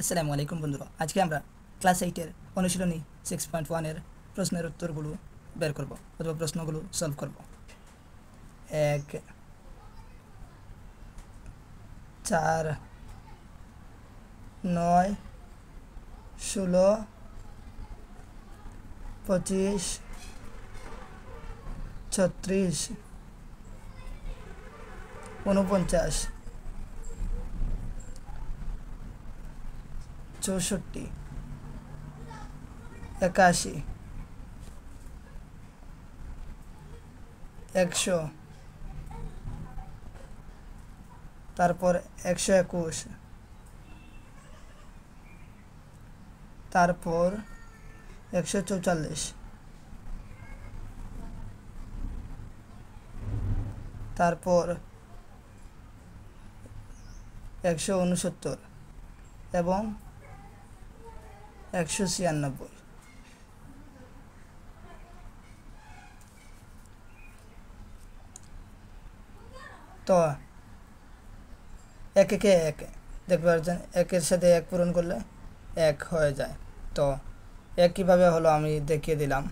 আসসালামু আলাইকুম বন্ধুরা, আজকে আমরা ক্লাস 8-এর অনুশীলনী 6.1-এর প্রশ্নের উত্তরগুলো বের করব অথবা প্রশ্নগুলো সলভ করব। 1, 4, 9, 16, 25, 36, 49, 64, 81, 100, তারপর 121, তারপর 144, তারপর 169 এবং 196। তো এক একে এক দেখতে পাচ্ছেন, একের সাথে এক পূরণ করলে এক হয়ে যায়। তো এক কীভাবে হলো আমি দেখিয়ে দিলাম।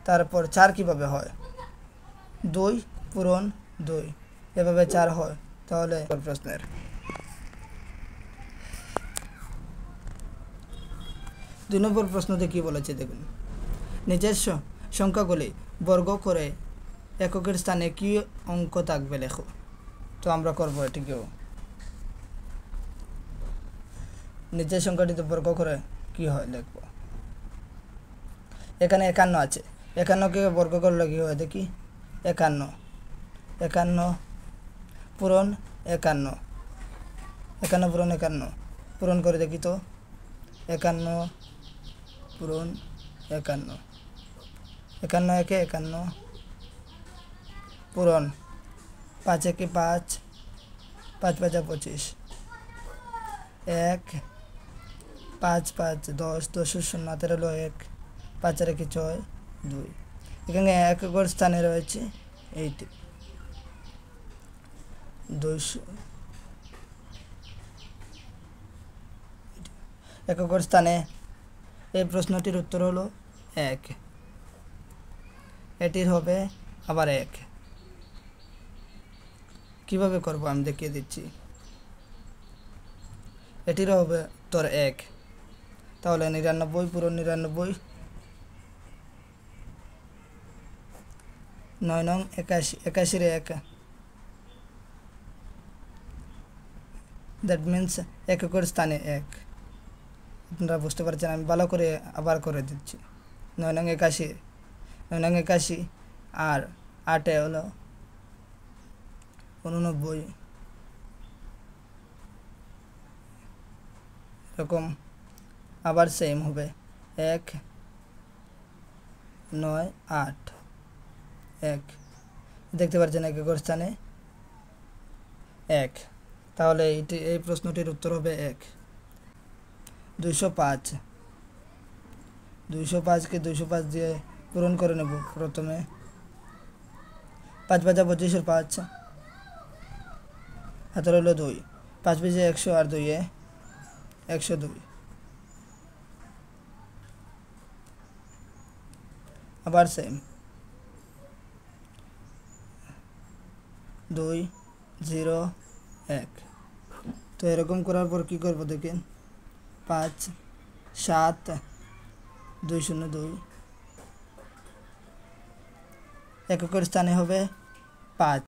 তারপর 4 কীভাবে হয়, 2 পূরণ 2 এভাবে 4 হয়। তাহলে প্রশ্নের 2 নম্বর প্রশ্নতে কী বলেছে দেখুন, নিচের সংখ্যাগুলি বর্গ করে এককের স্থানে কী অঙ্ক থাকবে লেখো। তো আমরা করবো এটিকেও, নিচের সংখ্যাটিতে বর্গ করে কি হয় লিখব। এখানে 51 আছে, 51কে বর্গ করলে কী হয় দেখি। 51 51 পূরণ 51 51 পূরণ 51 পূরণ করে দেখি তো। 51 পূরণ 51 51 একে 51 পূরণ 5 একে 5 5 5 25 1 5 5 10 10 0 13 1 5 আর 1 6 2। এখানে এককের স্থানে রয়েছে এইটি 200। এককের স্থানে এই প্রশ্নটির উত্তর হলো 1, এটির হবে আবার 1। কিভাবে করব আমি দেখিয়ে দিচ্ছি। এটিরও হবে উত্তর 1, তাহলে 99 পূরণ 99 9 নং 81 81 1, দ্যাট মিন্স এককের স্থানে 1। আপনারা বুঝতে পারছেন, আমি ভালো করে আবার করে দিচ্ছি। 9 নং 81 9 নং 81 আর 8 হলো 89, এরকম আবার সেম হবে 1 9 8 1। দেখতে পাচ্ছেন এককের স্থানে 1, তাহলে এই প্রশ্নটির উত্তর হবে 1। 205 205কে 205 দিয়ে পূরণ করে নেব। প্রথমে 5 5 25 5 হাতের হলো 2 5 5 100 আর 2 102। আবার সেম 2 0 1। তো এরকম করার পর কী করবো দেখেন, 5 7 2 0 2। এককের স্থানে হবে 5।